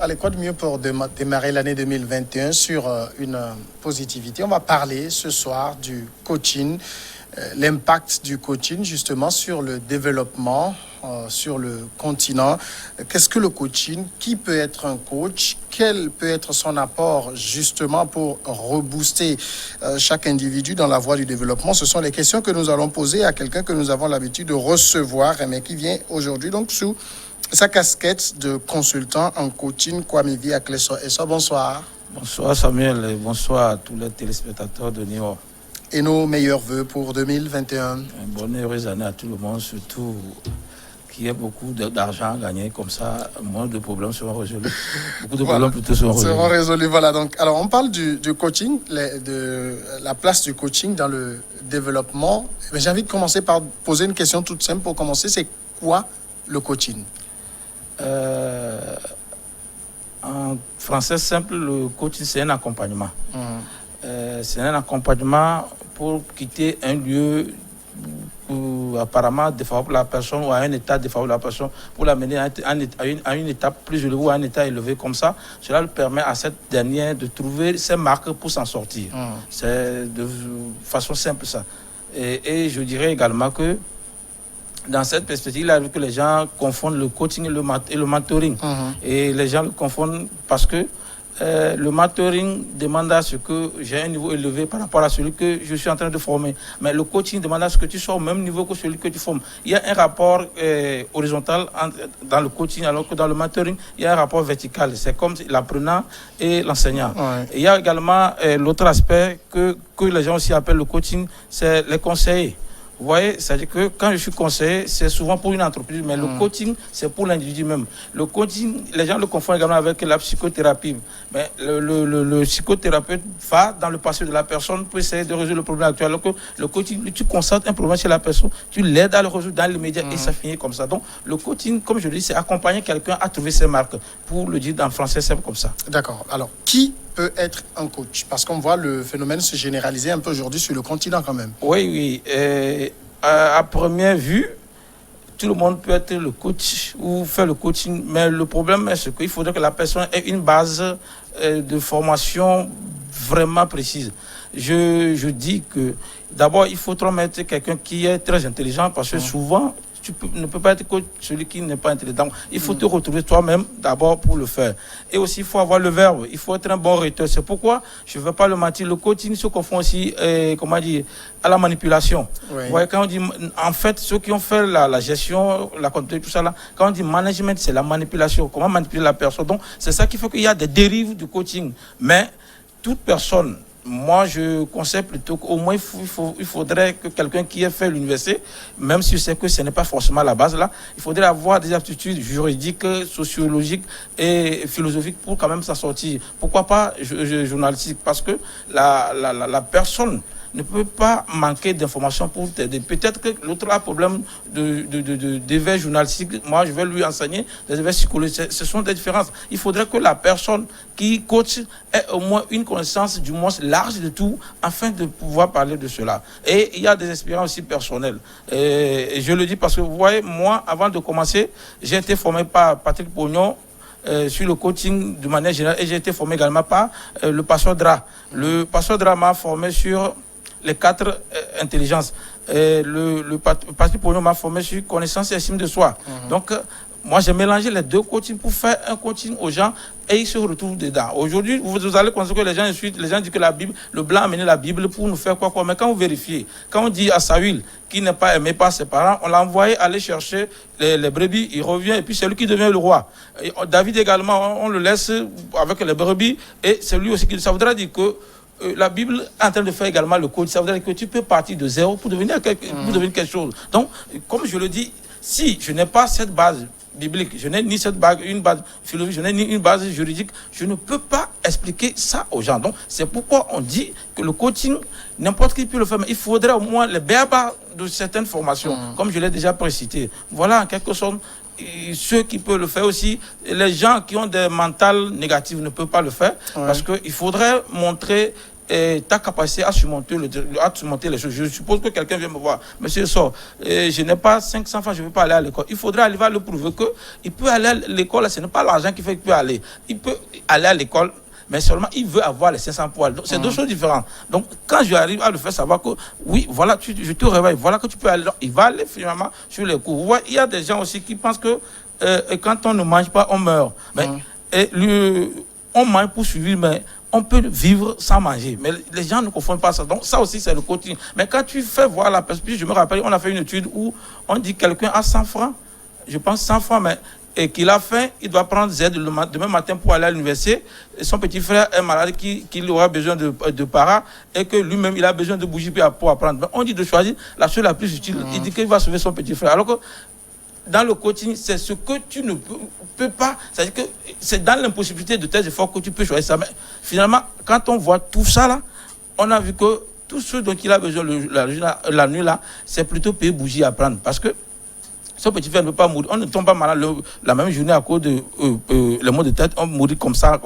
Allez, quoi de mieux pour démarrer l'année 2021 sur une positivité? On va parler ce soir du coaching, l'impact du coaching justement sur le développement sur le continent. Qu'est-ce que le coaching? Qui peut être un coach? Quel peut être son apport justement pour rebooster chaque individu dans la voie du développement? Ce sont les questions que nous allons poser à quelqu'un que nous avons l'habitude de recevoir, mais qui vient aujourd'hui donc sous sa casquette de consultant en coaching, Kwame V. Akleso. Bonsoir. Bonsoir Samuel et bonsoir à tous les téléspectateurs de New York. Et nos meilleurs voeux pour 2021. Une bonne et heureuse année à tout le monde, surtout qu'il y ait beaucoup d'argent à gagner, comme ça, moins de problèmes seront résolus. Beaucoup de problèmes plutôt seront résolus. Voilà, donc, alors on parle du coaching, de la place du coaching dans le développement. Mais j'ai envie de commencer par poser une question toute simple pour commencer. C'est quoi le coaching? En français simple, le coaching, c'est un accompagnement. C'est un accompagnement pour quitter un lieu apparemment défavorable pour la personne ou à un état défavorable pour la personne pour l'amener à une étape plus élevée ou à un état élevé comme ça. Cela lui permet à cette dernière de trouver ses marques pour s'en sortir. C'est de façon simple ça. Et je dirais également que dans cette perspective, il arrive que les gens confondent le coaching et le mentoring. Et les gens le confondent parce que le mentoring demande à ce que j'ai un niveau élevé par rapport à celui que je suis en train de former. Mais le coaching demande à ce que tu sois au même niveau que celui que tu formes. Il y a un rapport horizontal dans le coaching, alors que dans le mentoring, il y a un rapport vertical. C'est comme l'apprenant et l'enseignant. Il y a également l'autre aspect que les gens aussi appellent le coaching, c'est les conseillers. Vous voyez, c'est-à-dire que quand je suis conseiller, c'est souvent pour une entreprise, mais le coaching, c'est pour l'individu même. Le coaching, les gens le confondent également avec la psychothérapie. Mais le psychothérapeute va dans le passé de la personne pour essayer de résoudre le problème actuel. Alors que le coaching, tu constates un problème chez la personne, tu l'aides à le résoudre dans l'immédiat et ça finit comme ça. Donc, le coaching, comme je le dis, c'est accompagner quelqu'un à trouver ses marques. Pour le dire en français, c'est comme ça. D'accord. Alors, qui peut être un coach? Parce qu'on voit le phénomène se généraliser un peu aujourd'hui sur le continent quand même. Oui. À première vue, tout le monde peut être le coach ou faire le coaching, mais le problème c'est qu'il faudrait que la personne ait une base de formation vraiment précise. Je dis que d'abord, il faut mettre quelqu'un qui est très intelligent parce que souvent, tu ne peux pas être coach celui qui n'est pas intelligent. Il faut te retrouver toi-même d'abord pour le faire. Et aussi, il faut avoir le verbe. Il faut être un bon rhéteur. C'est pourquoi, je ne veux pas le mentir, le coaching se confond aussi à la manipulation. Vous voyez, quand on dit, en fait, ceux qui ont fait la gestion, la comptabilité, tout ça, là, quand on dit management, c'est la manipulation. Comment manipuler la personne. Donc, c'est ça qui fait qu'il y a des dérives du coaching. Mais toute personne, moi, je conseille plutôt qu'au moins, il faudrait que quelqu'un qui ait fait l'université, même si je sais que ce n'est pas forcément la base là, il faudrait avoir des aptitudes juridiques, sociologiques et philosophiques pour quand même s'en sortir. Pourquoi pas journalistique? Parce que la personne ne peut pas manquer d'informations pour t'aider. Peut-être que l'autre a un problème d'éveil journalistique. Moi, je vais lui enseigner des éveils psychologiques. Ce sont des différences. Il faudrait que la personne qui coach ait au moins une connaissance du moins large de tout afin de pouvoir parler de cela. Et il y a des expériences aussi personnelles. Et je le dis parce que, vous voyez, moi, avant de commencer, j'ai été formé par Patrick Pognon, sur le coaching de manière générale, et j'ai été formé également par le pasteur Dra. Le pasteur Dra m'a formé sur les 4 intelligences. Le Patrick Pognon m'a formé sur connaissance et estime de soi. Donc, moi, j'ai mélangé les deux coachings pour faire un coaching aux gens et ils se retrouvent dedans. Aujourd'hui, vous allez constater que les gens disent que la Bible, le blanc a amené la Bible pour nous faire quoi. Mais quand vous vérifiez, quand on dit à Saül, qui n'est pas aimé par ses parents, on l'a envoyé aller chercher les brebis, il revient et puis c'est lui qui devient le roi. Et David également, on le laisse avec les brebis et c'est lui aussi qui... Ça voudrait dire que la Bible est en train de faire également le coach. Ça veut dire que tu peux partir de zéro pour devenir quelque chose. Donc, comme je le dis, si je n'ai pas cette base biblique, je n'ai ni une base philosophique, je n'ai ni une base juridique, je ne peux pas expliquer ça aux gens. Donc, c'est pourquoi on dit que le coaching, n'importe qui peut le faire, mais il faudrait au moins le béaba de certaines formations, comme je l'ai déjà précité. Voilà, en quelque sorte, ceux qui peuvent le faire aussi, les gens qui ont des mentales négatives ne peuvent pas le faire, parce qu'il faudrait montrer ta capacité à surmonter les choses. Je suppose que quelqu'un vient me voir. Monsieur Sor, je n'ai pas 500 francs, je ne veux pas aller à l'école. Il faudra arriver à le prouver qu'il peut aller à l'école. Ce n'est pas l'argent qui fait qu'il peut aller. Il peut aller à l'école, mais seulement il veut avoir les 500 poils. C'est deux choses différentes. Donc, quand je arrive à le faire savoir que, oui, voilà, je te réveille, voilà que tu peux aller. Donc, il va aller finalement sur les cours. Vous voyez, il y a des gens aussi qui pensent que quand on ne mange pas, on meurt. Mais, on mange pour survivre, mais on peut vivre sans manger. Mais les gens ne confondent pas ça. Donc, ça aussi, c'est le coaching. Mais quand tu fais voir la perspective, je me rappelle, on a fait une étude où on dit quelqu'un a 100 francs, je pense 100 francs, mais et qu'il a faim, il doit prendre Z demain matin pour aller à l'université. Et son petit frère est malade, qu'il aura besoin de para, et que lui-même, il a besoin de bougies pour apprendre. Mais on dit de choisir la chose la plus utile. Il dit qu'il va sauver son petit frère. Alors que dans le coaching, c'est ce que tu ne peux pas. C'est-à-dire que c'est dans l'impossibilité de tes efforts que tu peux choisir ça. Mais finalement, quand on voit tout ça là, on a vu que tout ce dont il a besoin la nuit là, c'est plutôt payer bougie à prendre. Parce que son petit frère ne peut pas mourir. On ne tombe pas malade la même journée à cause de les maux de tête. On mourit comme ça.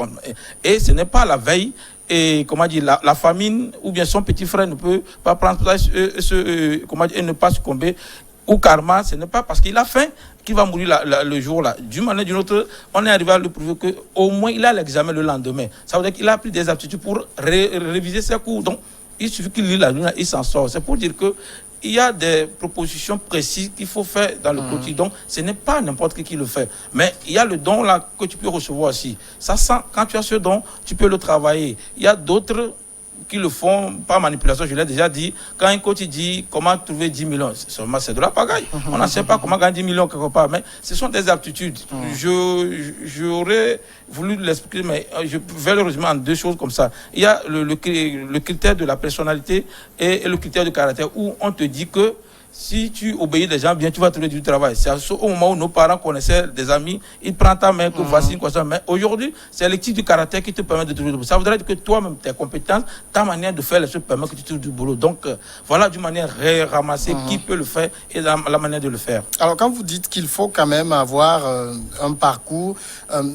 Et ce n'est pas la veille. Et comment dire, la famine, ou bien son petit frère ne peut pas prendre et ne pas succomber. Ou karma, ce n'est pas parce qu'il a faim qu'il va mourir le jour-là. D'une manière ou d'une autre, on est arrivé à lui prouver qu'au moins il a l'examen le lendemain. Ça veut dire qu'il a pris des aptitudes pour réviser ses cours. Donc, il suffit qu'il lit la nuit, il s'en sort. C'est pour dire qu'il y a des propositions précises qu'il faut faire dans le quotidien. Donc, ce n'est pas n'importe qui le fait. Mais il y a le don là que tu peux recevoir aussi. Ça sent, quand tu as ce don, tu peux le travailler. Il y a d'autres qui le font par manipulation, je l'ai déjà dit. Quand un coach dit comment trouver 10 millions, c'est de la pagaille. On ne sait pas comment gagner 10 millions quelque part, mais ce sont des aptitudes. J'aurais voulu l'expliquer, mais je vais le résumer en deux choses comme ça. Il y a le critère de la personnalité et le critère du caractère, où on te dit que si tu obéis des gens bien, tu vas trouver du travail. C'est au moment où nos parents connaissaient des amis, ils prennent ta main, que voici une question. Mais aujourd'hui, c'est l'éthique du caractère qui te permet de trouver du boulot. Ça voudrait dire que toi-même, tes compétences, ta manière de faire les choses permet que tu trouves du boulot. Donc, voilà d'une manière ramassée qui peut le faire et la manière de le faire. Alors, quand vous dites qu'il faut quand même avoir un parcours,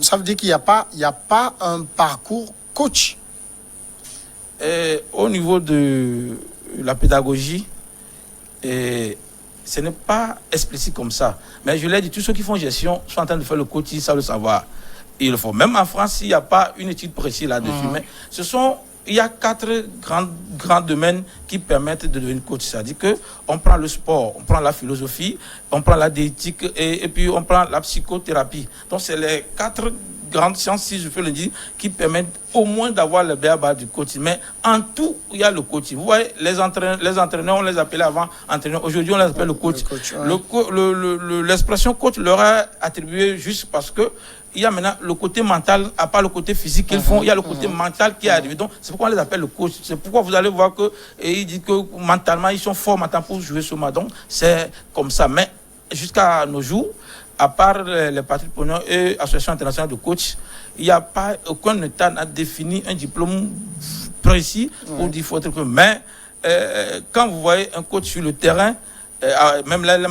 ça veut dire qu'il n'y a pas un parcours coach. Au niveau de la pédagogie, et ce n'est pas explicite comme ça. Mais je l'ai dit, tous ceux qui font gestion sont en train de faire le coaching, ça le savoir. Et il le faut. Même en France, il n'y a pas une étude précise là-dessus. Mais il y a 4 grands domaines qui permettent de devenir coach. C'est-à-dire qu'on prend le sport, on prend la philosophie, on prend la diététique et puis on prend la psychothérapie. Donc c'est les 4 grandes sciences, si je peux le dire, qui permettent au moins d'avoir le béaba du coaching. Mais en tout, il y a le coaching. Vous voyez, les entraîneurs, on les appelait avant entraîneurs. Aujourd'hui, on les appelle le coach. L'expression coach leur est attribuée juste parce que il y a maintenant le côté mental, à part le côté physique qu'ils font, il y a le côté mental qui est arrivé. Donc, c'est pourquoi on les appelle le coach. C'est pourquoi vous allez voir qu'ils disent que mentalement, ils sont forts maintenant pour jouer ce match. Donc, c'est comme ça. Mais jusqu'à nos jours, à part les partis preneurs et l'association internationale de coach, il n'y a pas aucun État n'a défini un diplôme précis pour dire faut être. Mais quand vous voyez un coach sur le terrain, même là, les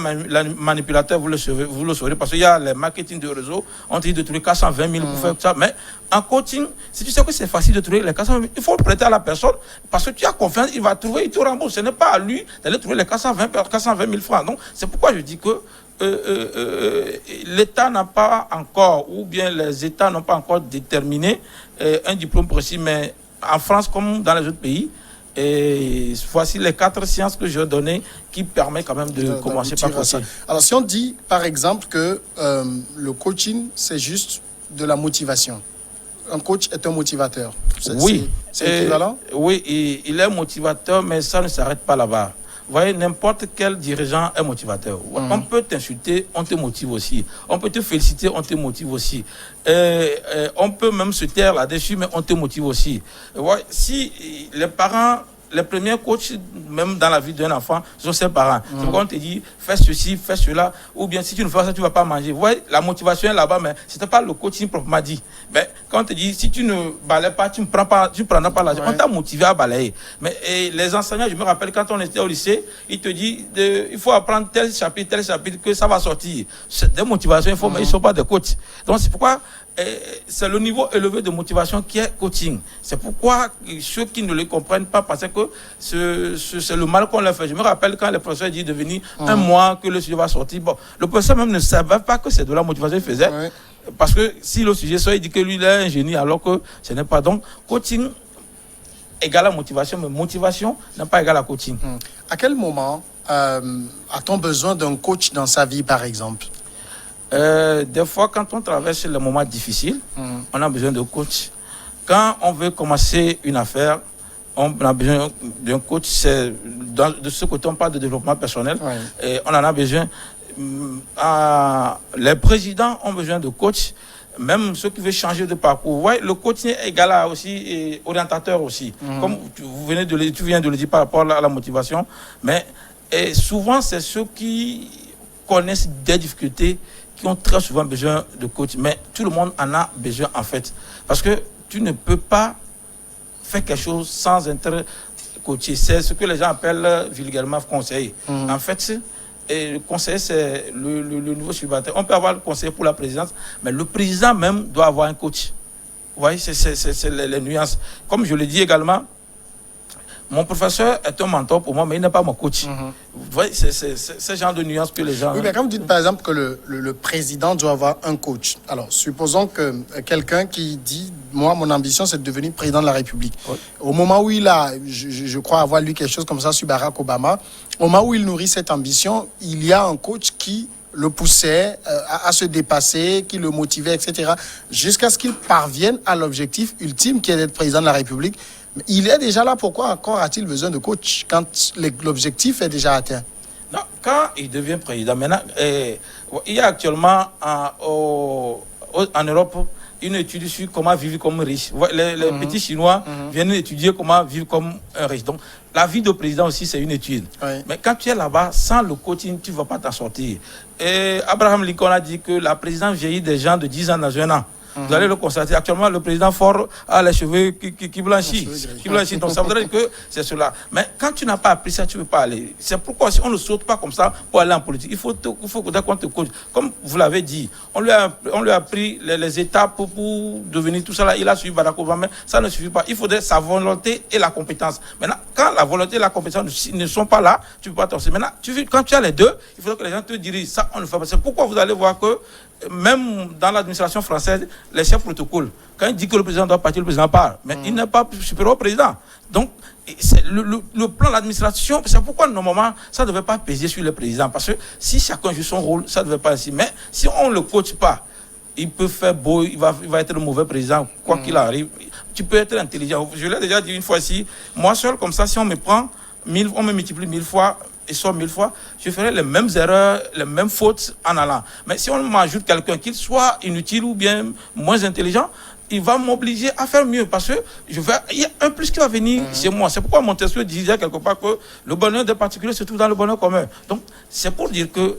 manipulateurs, vous le saurez, parce qu'il y a les marketing de réseau, on dit de trouver 420 000 pour faire ça. Mais en coaching, si tu sais que c'est facile de trouver les 420 000, il faut le prêter à la personne, parce que tu as confiance, il va trouver, il te rembourse. Ce n'est pas à lui d'aller trouver les 420 000 francs. Donc, c'est pourquoi je dis que l'État n'a pas encore, ou bien les États n'ont pas encore déterminé un diplôme précis, mais en France comme dans les autres pays, et voici les 4 sciences que je donnais qui permettent quand même de commencer par coacher. Alors si on dit par exemple que le coaching c'est juste de la motivation, un coach est un motivateur. Oui, c'est équivalent. Oui, il est motivateur, mais ça ne s'arrête pas là-bas. Vous voyez, n'importe quel dirigeant est motivateur. On peut t'insulter, on te motive aussi. On peut te féliciter, on te motive aussi. On peut même se taire là-dessus, mais on te motive aussi. Ouais, si les parents, les premiers coachs, même dans la vie d'un enfant, ce sont ses parents. C'est pourquoi on te dit, fais ceci, fais cela, ou bien si tu ne fais pas ça, tu ne vas pas manger. Vous voyez, la motivation est là-bas, mais ce n'était pas le coaching proprement dit. Mais quand on te dit, si tu ne balayes pas, tu ne prendras pas l'argent. On t'a motivé à balayer. Mais les enseignants, je me rappelle, quand on était au lycée, ils te disent, il faut apprendre tel chapitre, que ça va sortir. C'est des motivations, mais ils ne sont pas des coachs. Donc c'est pourquoi c'est le niveau élevé de motivation qui est coaching. C'est pourquoi ceux qui ne le comprennent pas pensent que c'est le mal qu'on leur fait. Je me rappelle quand le professeur dit de venir un mois que le sujet va sortir. Bon, le professeur même ne savait pas que c'est de la motivation qu'il faisait. Ouais. Parce que si le sujet sort, il dit que lui il est un génie alors que ce n'est pas. Donc, coaching égale à motivation, mais motivation n'est pas égale à coaching. À quel moment a-t-on besoin d'un coach dans sa vie, par exemple? Des fois, quand on traverse les moments difficiles, on a besoin de coach. Quand on veut commencer une affaire, on a besoin d'un coach. C'est de ce côté, on parle de développement personnel. Et on en a besoin. Les présidents ont besoin de coach. Même ceux qui veulent changer de parcours. Ouais, le coaching est égal à aussi et orientateur aussi. Comme tu viens de le dire par rapport à la motivation. Mais souvent, c'est ceux qui connaissent des difficultés qui ont très souvent besoin de coach. Mais tout le monde en a besoin en fait. Parce que tu ne peux pas faire quelque chose sans être coaché. C'est ce que les gens appellent vulgairement conseiller. En fait, et le conseiller, c'est le niveau suivant. On peut avoir le conseiller pour la présidence, mais le président même doit avoir un coach. Vous voyez, c'est les nuances. Comme je le dis également, mon professeur est un mentor pour moi, mais il n'est pas mon coach. Vous voyez, c'est ce genre de nuances que les gens... Oui, mais quand vous dites par exemple que le président doit avoir un coach, alors supposons que quelqu'un qui dit, moi, mon ambition, c'est de devenir président de la République. Oui. Au moment où il a, je crois avoir lu quelque chose comme ça sur Barack Obama, au moment où il nourrit cette ambition, il y a un coach qui le poussait à se dépasser, qui le motivait, etc., jusqu'à ce qu'il parvienne à l'objectif ultime qui est d'être président de la République. Il est déjà là, pourquoi encore a-t-il besoin de coach quand l'objectif est déjà atteint? Non, quand il devient président, maintenant, il y a actuellement en Europe une étude sur comment vivre comme riche. Les petits Chinois viennent étudier comment vivre comme un riche. Donc, la vie de président aussi, c'est une étude. Oui. Mais quand tu es là-bas, sans le coaching, tu ne vas pas t'en sortir. Et Abraham Lincoln a dit que la présidence vieillit des gens de 10 ans dans un an. Vous allez le constater. Actuellement, le président Ford a les cheveux qui blanchissent. Donc, ça voudrait dire que c'est cela. Mais quand tu n'as pas appris ça, tu ne peux pas aller. C'est pourquoi si on ne saute pas comme ça pour aller en politique, il faut qu'on te coach. Comme vous l'avez dit, on lui a appris les étapes pour devenir tout ça là. Il a suivi Barack Obama, mais ça ne suffit pas. Il faudrait sa volonté et la compétence. Maintenant, quand la volonté et la compétence ne sont pas là, tu ne peux pas t'en sortir. Maintenant, quand tu as les deux, il faudrait que les gens te dirigent. Ça, on ne fait pas. C'est pourquoi vous allez voir que même dans l'administration française, les chefs protocole, quand il dit que le président doit partir, le président part. Mais il n'est pas supérieur au président. Donc, c'est le plan de l'administration, c'est pourquoi normalement, ça ne devait pas peser sur le président. Parce que si chacun joue son rôle, ça ne devait pas ainsi. Mais si on ne le coach pas, il peut faire beau, il va être le mauvais président, quoi qu'il arrive. Tu peux être intelligent. Je l'ai déjà dit une fois ici, moi seul, comme ça, si on me prend, on me multiplie 1000 fois, et soit 1000 fois, je ferai les mêmes erreurs, les mêmes fautes en allant. Mais si on m'ajoute quelqu'un, qu'il soit inutile ou bien moins intelligent, il va m'obliger à faire mieux parce que il y a un plus qui va venir chez moi. C'est pourquoi Montesquieu disait quelque part que le bonheur des particuliers se trouve dans le bonheur commun. Donc, c'est pour dire que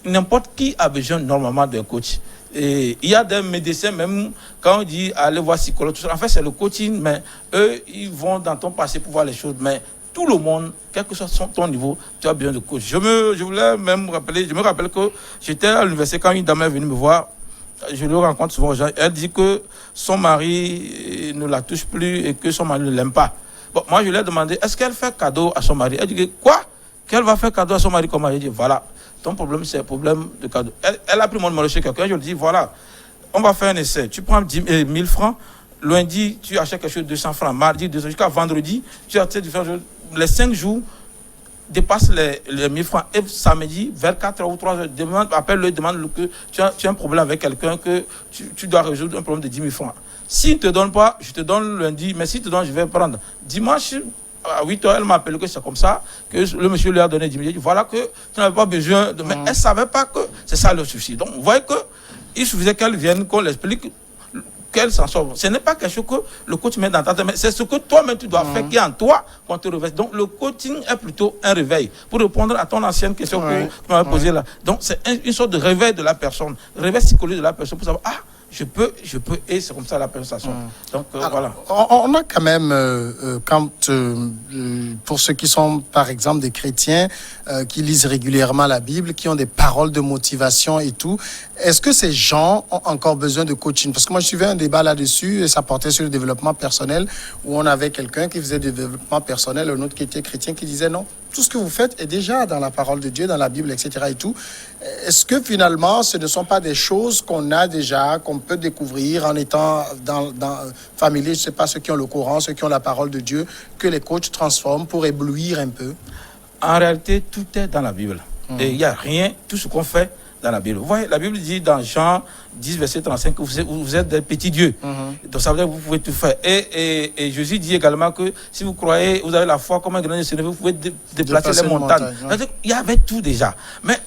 n'importe qui a besoin normalement d'un coach. Et il y a des médecins, même quand on dit aller voir psychologue, tout ça, en fait, c'est le coaching, mais eux, ils vont dans ton passé pour voir les choses. Mais tout le monde, quel que soit ton niveau, tu as besoin de coach. Je me rappelle que j'étais à l'université quand une dame est venue me voir. Je le rencontre souvent. Elle dit que son mari ne la touche plus et que son mari ne l'aime pas. Bon, moi, je lui ai demandé, est-ce qu'elle fait cadeau à son mari? Elle dit, quoi? Qu'elle va faire cadeau à son mari? Comment? Elle dit, voilà, ton problème, c'est un problème de cadeau. Elle a pris mon numéro chez quelqu'un. Je lui dis, voilà, on va faire un essai. Tu prends 1000 francs. Lundi, tu achètes quelque chose de 200 francs. Mardi, 200, jusqu'à vendredi, tu achètes du francs. Les 5 jours dépassent les 1000 francs. Et samedi, vers 4h ou 3h, appelle-le, demande que tu as un problème avec quelqu'un, que tu dois résoudre un problème de 10 000 francs. S'il ne te donne pas, je te donne lundi, mais s'il te donne, je vais prendre. Dimanche, à 8h, elle m'a appelé que c'est comme ça, que le monsieur lui a donné 10 000. Voilà que tu n'avais pas besoin de... Mais elle ne savait pas que c'est ça le souci. Donc, vous voyez qu'il suffisait qu'elle vienne, qu'on l'explique, qu'elle s'en sort. Ce n'est pas quelque chose que le coach met dans ta tête, mais c'est ce que toi-même tu dois faire qui est en toi qu'on te réveille. Donc le coaching est plutôt un réveil. Pour répondre à ton ancienne question que tu m'avais posée là. Donc c'est une sorte de réveil de la personne, réveil psychologique de la personne pour savoir, je peux, et c'est comme ça la personne s'assoit. Donc, Alors, voilà. On a quand même, pour ceux qui sont, par exemple, des chrétiens qui lisent régulièrement la Bible, qui ont des paroles de motivation et tout, est-ce que ces gens ont encore besoin de coaching? Parce que moi, je suivais un débat là-dessus et ça portait sur le développement personnel, où on avait quelqu'un qui faisait du développement personnel, un autre qui était chrétien qui disait non, tout ce que vous faites est déjà dans la parole de Dieu, dans la Bible, etc. et tout. Est-ce que finalement, ce ne sont pas des choses qu'on a déjà, qu'on peut découvrir en étant dans familier, je ne sais pas, ceux qui ont le Coran, ceux qui ont la parole de Dieu, que les coachs transforment pour éblouir un peu? En réalité, tout est dans la Bible. Et il n'y a rien, tout ce qu'on fait dans la Bible. Vous voyez, la Bible dit dans Jean 10, verset 35, que vous êtes des petits dieux. Donc ça veut dire que vous pouvez tout faire. Et Jésus dit également que si vous croyez, vous avez la foi comme un grain de sénévé, vous pouvez déplacer les montagnes. Il y avait tout déjà. Mais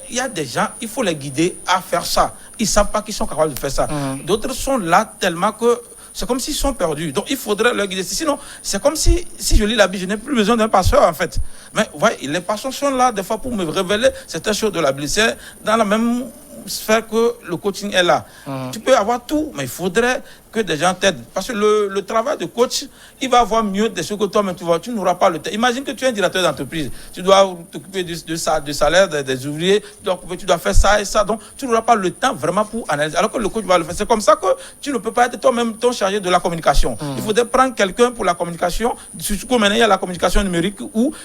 il y a des gens, il faut les guider à faire ça. Ils ne savent pas qu'ils sont capables de faire ça. D'autres sont là tellement que c'est comme s'ils sont perdus. Donc, il faudrait leur guider. Sinon, c'est comme si je lis la Bible, je n'ai plus besoin d'un pasteur, en fait. Mais, vous voyez, les pasteurs sont là, des fois, pour me révéler certaines choses de la Bible. C'est dans la même sphère que le coaching est là. Tu peux avoir tout, mais il faudrait que des gens t'aident. Parce que le travail de coach, il va avoir mieux de ce que toi-même tu n'auras pas le temps. Imagine que tu es un directeur d'entreprise. Tu dois t'occuper du salaire des ouvriers, tu dois faire ça et ça. Donc, tu n'auras pas le temps vraiment pour analyser. Alors que le coach va le faire. C'est comme ça que tu ne peux pas être toi-même ton chargé de la communication. Il faudrait prendre quelqu'un pour la communication. Comme maintenant, il y a la communication numérique où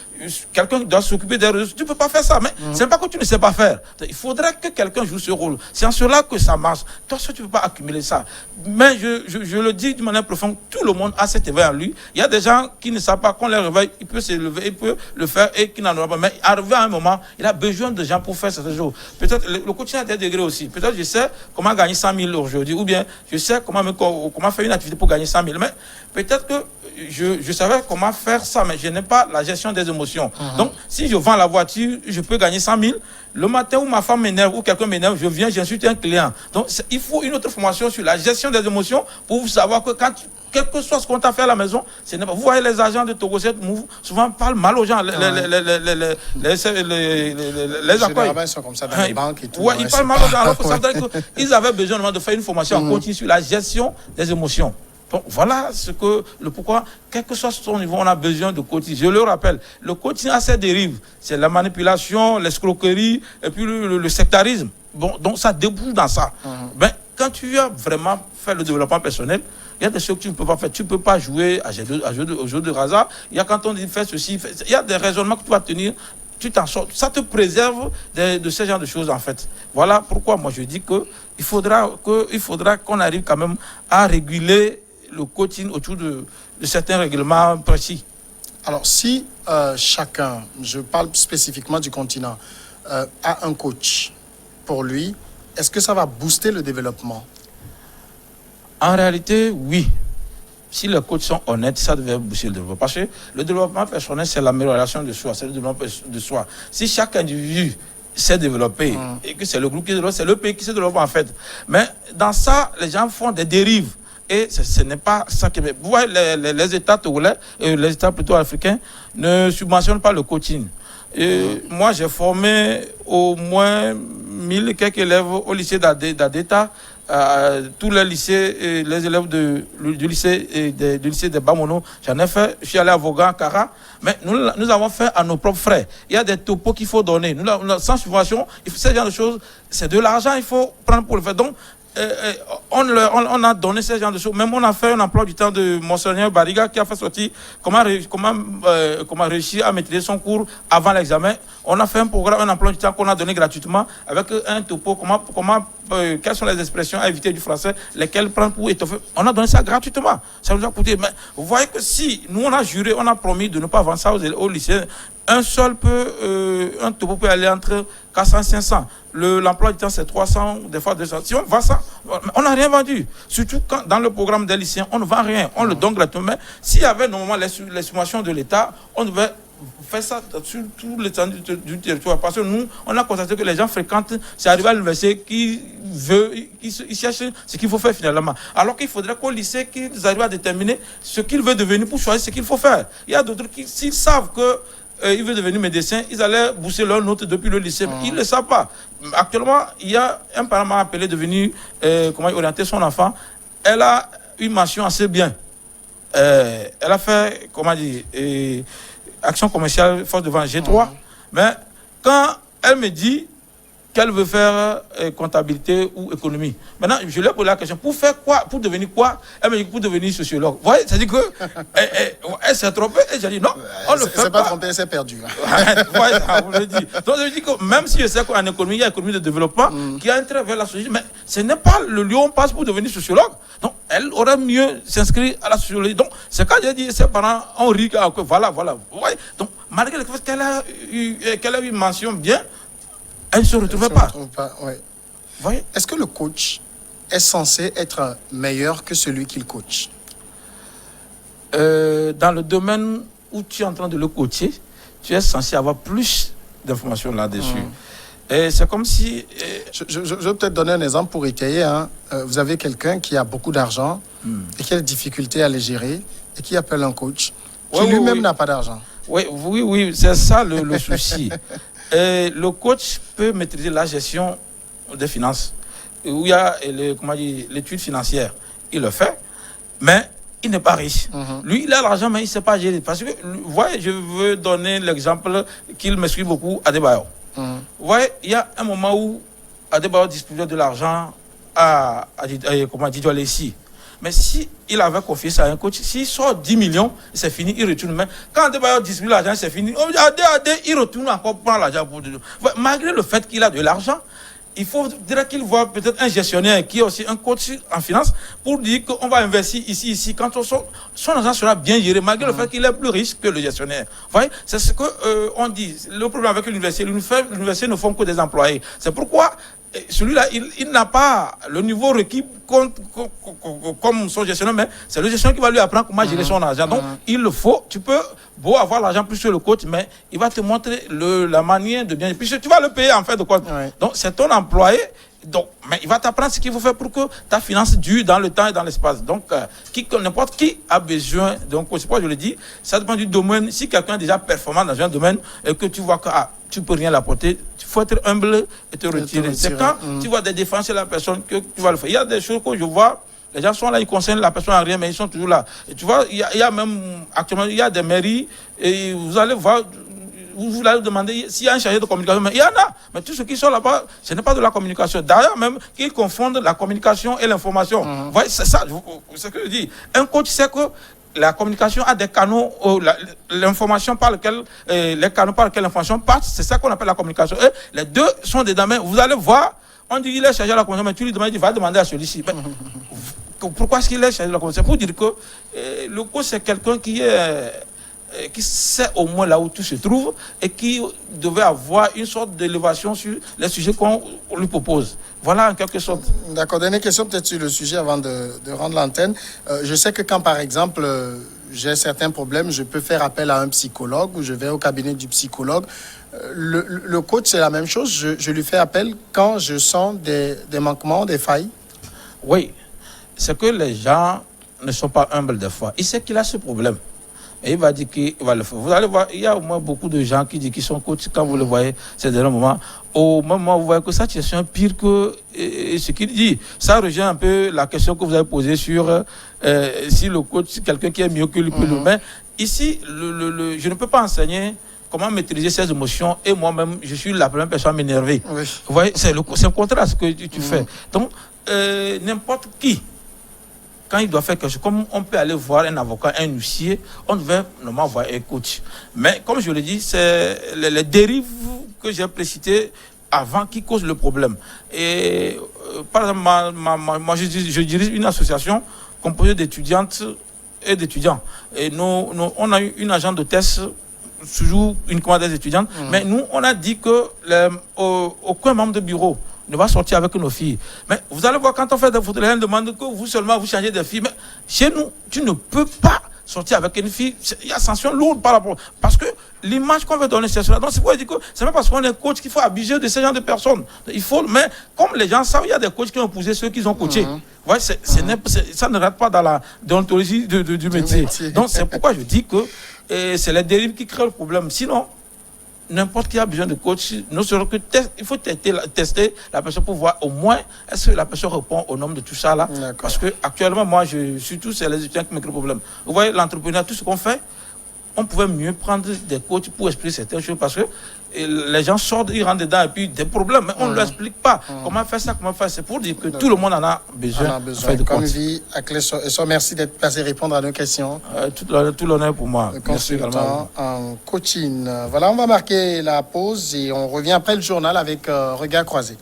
quelqu'un doit s'occuper des réseaux. Tu ne peux pas faire ça. Mais ce n'est pas que tu ne sais pas faire. Il faudrait que quelqu'un joue ce rôle. C'est en cela que ça marche. Toi, tu ne peux pas accumuler ça. Mais je le dis d'une manière profonde, tout le monde a cet éveil en lui. Il y a des gens qui ne savent pas qu'on les réveille, il peut se lever, il peut le faire et qui n'en aura pas. Mais arrivé à un moment, il a besoin de gens pour faire certaines choses. Peut-être le coaching a des degrés aussi. Peut-être je sais comment gagner 100 000 aujourd'hui, ou bien je sais comment faire une activité pour gagner 100 000. Mais peut-être que je savais comment faire ça, mais je n'ai pas la gestion des émotions. Donc, si je vends la voiture, je peux gagner 100 000. Le matin où ma femme m'énerve ou quelqu'un m'énerve, je viens, j'insulte un client. Donc, il faut une autre formation sur la gestion des émotions pour savoir que quel que soit ce qu'on t'a fait à la maison, vous voyez les agents de Togo 7 Move souvent parlent mal aux gens, les accueils. Ils sont comme ça dans les banques et tout. Ouais, ils parlent mal aux gens, alors que ça veut dire qu'ils avaient besoin de faire une formation en continu sur la gestion des émotions. Donc voilà pourquoi, quel que soit son niveau, on a besoin de coaching. Je le rappelle, le coaching a ses dérives. C'est la manipulation, l'escroquerie et puis le sectarisme. Bon, donc ça débouche dans ça. Ben, quand tu as vraiment fait le développement personnel, il y a des choses que tu ne peux pas faire. Tu ne peux pas jouer au jeu de hasard. Il y a quand on dit fais ceci, il y a des raisonnements que tu vas tenir. Tu t'en sors. Ça te préserve de ce genre de choses, en fait. Voilà pourquoi moi je dis qu'il faudra qu'on arrive quand même à réguler le coaching autour de certains règlements précis. Alors, si chacun, je parle spécifiquement du continent, a un coach pour lui, est-ce que ça va booster le développement? En réalité, oui. Si les coachs sont honnêtes, ça devrait booster le développement. Parce que le développement personnel, c'est l'amélioration de soi, c'est le développement de soi. Si chaque individu s'est développé et que c'est le groupe qui se développe, c'est le pays qui se développe en fait. Mais dans ça, les gens font des dérives. Et ce n'est pas ça qui est... Vous voyez, les États togolais, les États plutôt africains, ne subventionnent pas le coaching. Et moi, j'ai formé au moins 1000 et quelques élèves au lycée d'Adeta, tous les lycées, les élèves du lycée de Bamono. J'en ai fait, je suis allé à Vaughan, Kara, mais nous avons fait à nos propres frais. Il y a des topos qu'il faut donner. Sans subvention, ce genre de choses, c'est de l'argent, il faut prendre pour le faire. Donc, on a donné ce genre de choses. Même on a fait un emploi du temps de Monseigneur Bariga qui a fait sortir comment réussir à maîtriser son cours avant l'examen. On a fait un programme, un emploi du temps qu'on a donné gratuitement avec un topo, quelles sont les expressions à éviter du français, lesquelles prendre pour étoffer. On a donné ça gratuitement. Ça nous a coûté. Mais vous voyez que si nous on a juré, on a promis de ne pas vendre ça aux lycéens, un topo peut aller entre 400 et 500. L'emploi du temps, c'est 300, des fois 200. Si on vend ça, on n'a rien vendu. Surtout quand dans le programme des lycéens, on ne vend rien. On le donne gratuitement. S'il y avait normalement les subventions de l'État, on devait faire ça sur tout l'étendue du territoire. Parce que nous, on a constaté que les gens fréquentent, c'est arrivé à l'université qui cherchent ce qu'il faut faire finalement. Alors qu'il faudrait qu'au lycée, qu'ils arrivent à déterminer ce qu'ils veulent devenir pour choisir ce qu'il faut faire. Il y a d'autres qui, s'ils savent que il veut devenir médecin, ils allaient bourser leur note depuis le lycée. Ils ne le savent pas. Actuellement, il y a un parent m'a appelé de venir orienter son enfant. Elle a une mention assez bien. Elle a fait, action commerciale, force de vente G3. Mais quand elle me dit qu'elle veut faire comptabilité ou économie. Maintenant, je lui ai posé la question, pour faire quoi? Pour devenir quoi? Elle me dit pour devenir sociologue. Vous voyez, c'est-à-dire que elle s'est trompée et j'ai dit non, on le fait pas. C'est pas trompé, c'est perdu. Ouais, ça, vous le dites. Donc je dis que même si je sais qu'en économie, il y a économie de développement qui a un trait vers la sociologie, mais ce n'est pas le lieu où on passe pour devenir sociologue. Donc elle aurait mieux s'inscrire à la sociologie. Donc c'est quand j'ai dit ses parents ont ri que voilà. Vous voyez? Donc malgré le fait qu'elle a eu une mention bien, elle ne se retrouvait pas. Ouais. Voyez? Est-ce que le coach est censé être meilleur que celui qu'il coach? Dans le domaine où tu es en train de le coacher, tu es censé avoir plus d'informations là-dessus. Et c'est comme si... Je vais peut-être donner un exemple pour étayer. Hein. Vous avez quelqu'un qui a beaucoup d'argent et qui a des difficultés à les gérer et qui appelle un coach qui lui-même n'a pas d'argent. Oui, c'est ça le souci. Le coach peut maîtriser la gestion des finances. Où il y a l'étude financière. Il le fait, mais il n'est pas riche. Lui, il a l'argent, mais il ne sait pas gérer. Parce que, vous voyez, je veux donner l'exemple qu'il me suit beaucoup, Adebayor. Vous voyez, il y a un moment où Adebayor distribuait de l'argent à Didier Alessi. Mais si il avait confié ça à un coach, s'il sort 10 millions, c'est fini, il retourne. Mais quand Adebayor distribue l'argent, c'est fini. Il retourne encore prendre l'argent pour... Malgré le fait qu'il a de l'argent, il faut dire qu'il voit peut-être un gestionnaire qui est aussi un coach en finance pour dire qu'on va investir ici. Quand son argent sera bien géré, malgré le fait qu'il est plus riche que le gestionnaire. Vous voyez, c'est ce qu'on dit. Le problème avec l'université ne forme que des employés. C'est pourquoi celui-là, il n'a pas le niveau requis comme son gestionnaire, mais c'est le gestionnaire qui va lui apprendre comment gérer son argent. Donc, il le faut. Tu peux beau avoir l'argent plus sur le coach, mais il va te montrer la manière de bien... Puisque tu vas le payer en fait de quoi. Donc, c'est ton employé. Donc, mais il va t'apprendre ce qu'il faut faire pour que ta finance dure dans le temps et dans l'espace. Donc, n'importe qui a besoin d'un coach. C'est pourquoi je le dis, ça dépend du domaine. Si quelqu'un est déjà performant dans un domaine et que tu vois que tu ne peux rien l'apporter, il faut être humble et te retirer. C'est quand tu vois des défenses chez la personne que tu vas le faire. Il y a des choses que je vois, les gens sont là, ils concernent la personne à rien, mais ils sont toujours là. Et tu vois, il y a même, actuellement, il y a des mairies, et vous allez voir, vous allez demander s'il y a un chargé de communication, mais il y en a. Mais tous ceux qui sont là-bas, ce n'est pas de la communication. D'ailleurs, même qu'ils confondent la communication et l'information. Vous voyez, c'est ça, c'est ce que je dis. Un coach sait que la communication a des canaux, l'information par lequel, les canaux par lesquels l'information passe, c'est ça qu'on appelle la communication. Et les deux sont des dames. Vous allez voir, on dit qu'il est chargé de la communication, mais tu lui demandes, il va demander à celui-ci. Pourquoi est-ce qu'il est chargé de la communication? Pour dire que le coach, c'est quelqu'un qui sait au moins là où tout se trouve et qui devait avoir une sorte d'élévation sur les sujets qu'on lui propose. Voilà en quelque sorte. D'accord. Dernière question peut-être sur le sujet avant de rendre l'antenne. Je sais que quand par exemple j'ai certains problèmes, je peux faire appel à un psychologue ou je vais au cabinet du psychologue. Le coach, c'est la même chose. Je lui fais appel quand je sens des manquements, des failles. Oui. C'est que les gens ne sont pas humbles des fois. Il sait qu'il a ce problème. Et il va dire qu'il va le faire. Vous allez voir, il y a au moins beaucoup de gens qui disent qu'ils sont coachs. Quand vous le voyez, ces derniers moments, au moment où vous voyez que ça, c'est un pire que ce qu'il dit. Ça rejoint un peu la question que vous avez posée sur si le coach, c'est quelqu'un qui est mieux que lui peut le faire. Ici, je ne peux pas enseigner comment maîtriser ses émotions et moi-même, je suis la première personne à m'énerver. Oui. Vous voyez, c'est le contraire à ce que tu fais. Donc, n'importe qui, quand il doit faire quelque chose, comme on peut aller voir un avocat, un huissier, on devait normalement voir un coach. Mais comme je le dis, c'est les dérives que j'ai précitées avant qui causent le problème. Et par exemple, moi je dirige une association composée d'étudiantes et d'étudiants. Et nous, on a eu une agence de test, toujours uniquement des étudiantes, mais nous, on a dit que aucun membre de bureau ne va sortir avec nos filles. Mais vous allez voir, quand on fait des photos, les gens demandent que vous seulement vous changez de filles. Mais chez nous, tu ne peux pas sortir avec une fille. Il y a sanction lourde par rapport. Parce que l'image qu'on veut donner, c'est cela. Donc, c'est pourquoi je dis que c'est même parce qu'on est coach qu'il faut abuser de ces genre de personnes. Il faut, mais comme les gens savent, il y a des coachs qui ont épousé ceux qu'ils ont coachés. Ouais, ça ne rate pas dans la déontologie du métier. Donc, c'est pourquoi je dis que Et c'est les dérives qui créent le problème. Sinon, n'importe qui a besoin de coach, nous serons que il faut tester la personne pour voir au moins est-ce que la personne répond au nombre de tout ça là. Parce que actuellement, moi, surtout, c'est les étudiants qui me créent le problème. Vous voyez, l'entrepreneur, tout ce qu'on fait, on pouvait mieux prendre des coachs pour expliquer certaines choses parce que les gens sortent, ils rentrent dedans et puis des problèmes. Mais on ne leur explique pas comment faire ça, comment faire. C'est pour dire que tout le monde en a besoin. Comme dit Akleso, merci d'être passé répondre à nos questions. Tout l'honneur pour moi. Consultant en coaching. Voilà, on va marquer la pause et on revient après le journal avec Regard croisé.